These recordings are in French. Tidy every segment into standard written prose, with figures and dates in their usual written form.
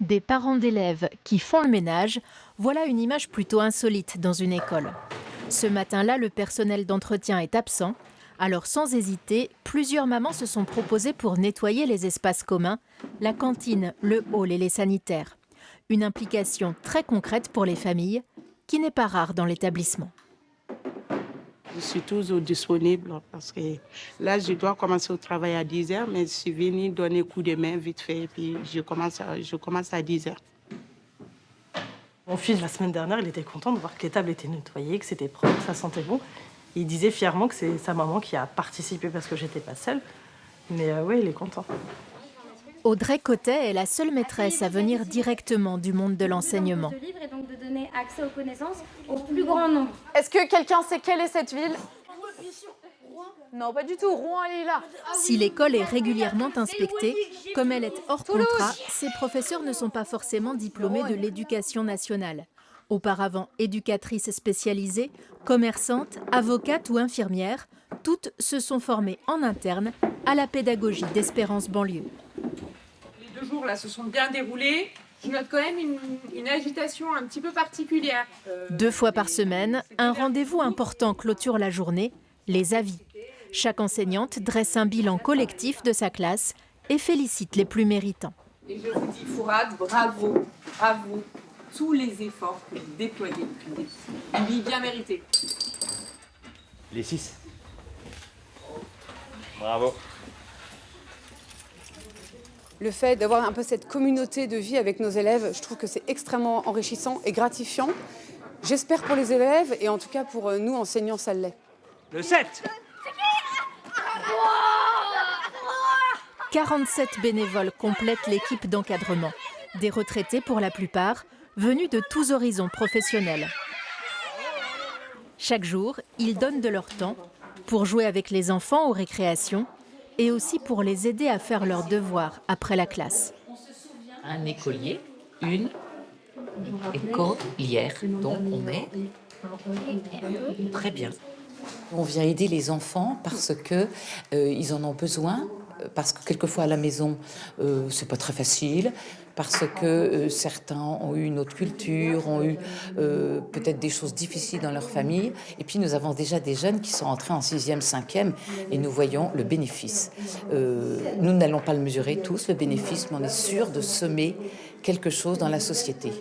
Des parents d'élèves qui font le ménage, voilà une image plutôt insolite dans une école. Ce matin-là, le personnel d'entretien est absent. Alors sans hésiter, plusieurs mamans se sont proposées pour nettoyer les espaces communs, la cantine, le hall et les sanitaires. Une implication très concrète pour les familles, qui n'est pas rare dans l'établissement. Je suis toujours disponible parce que là, je dois commencer au travail à 10h, mais je suis venue donner un coup de main vite fait et puis je commence à 10h. Mon fils, la semaine dernière, il était content de voir que les tables étaient nettoyées, que c'était propre, ça sentait bon. Il disait fièrement que c'est sa maman qui a participé parce que j'étais pas seule. Mais oui, il est content. Audrey Cotet est la seule maîtresse à venir directement du monde de l'enseignement. Ce livre est donc de donner accès aux connaissances au plus grand nombre. Est-ce que quelqu'un sait quelle est cette ville? Non, pas du tout. Rouen, elle est là. Si l'école est régulièrement inspectée, comme elle est hors contrat, ses professeurs ne sont pas forcément diplômés de l'Éducation nationale. Auparavant éducatrices spécialisées, commerçantes, avocates ou infirmières, toutes se sont formées en interne à la pédagogie d'Espérance banlieue. Les 2 jours là se sont bien déroulés. Je note quand même une agitation un petit peu particulière. 2 fois par semaine, un rendez-vous important clôture la journée, les avis. Chaque enseignante dresse un bilan collectif de sa classe et félicite les plus méritants. Et je vous dis, Fourade, bravo, bravo. Tous les efforts que vous déployez depuis le début. Oui, bien mérité. Les 6. Bravo. Le fait d'avoir un peu cette communauté de vie avec nos élèves, je trouve que c'est extrêmement enrichissant et gratifiant. J'espère pour les élèves et en tout cas pour nous enseignants, ça l'est. Le 7. 47 bénévoles complètent l'équipe d'encadrement. Des retraités pour la plupart, venus de tous horizons professionnels. Chaque jour, ils donnent de leur temps pour jouer avec les enfants aux récréations et aussi pour les aider à faire leurs devoirs après la classe. Un écolier, une écolière. Donc on est très bien. On vient aider les enfants parce que ils en ont besoin, parce que quelquefois à la maison c'est pas très facile, parce que certains ont eu une autre culture, ont eu peut-être des choses difficiles dans leur famille. Et puis nous avons déjà des jeunes qui sont entrés en 6e, 5e et nous voyons le bénéfice. Nous n'allons pas le mesurer tous, le bénéfice, mais on est sûr de semer quelque chose dans la société.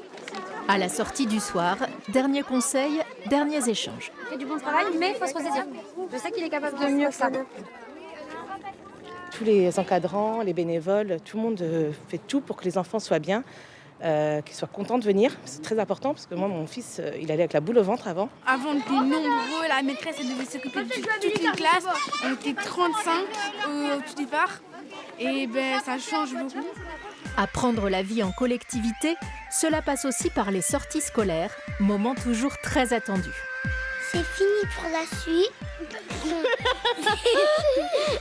À la sortie du soir, derniers conseils, derniers échanges. Il fait du bon travail, mais il faut se ressaisir. Je sais qu'il est capable de mieux que ça. Tous les encadrants, les bénévoles, tout le monde fait tout pour que les enfants soient bien, qu'ils soient contents de venir. C'est très important parce que moi, mon fils, il allait avec la boule au ventre avant. Avant, on était nombreux, la maîtresse elle devait s'occuper de toute une classe. On était 35 au tout départ et ça change beaucoup. Apprendre la vie en collectivité, cela passe aussi par les sorties scolaires, moment toujours très attendu. C'est fini pour la suite.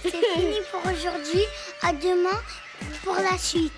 C'est fini pour aujourd'hui. À demain pour la suite.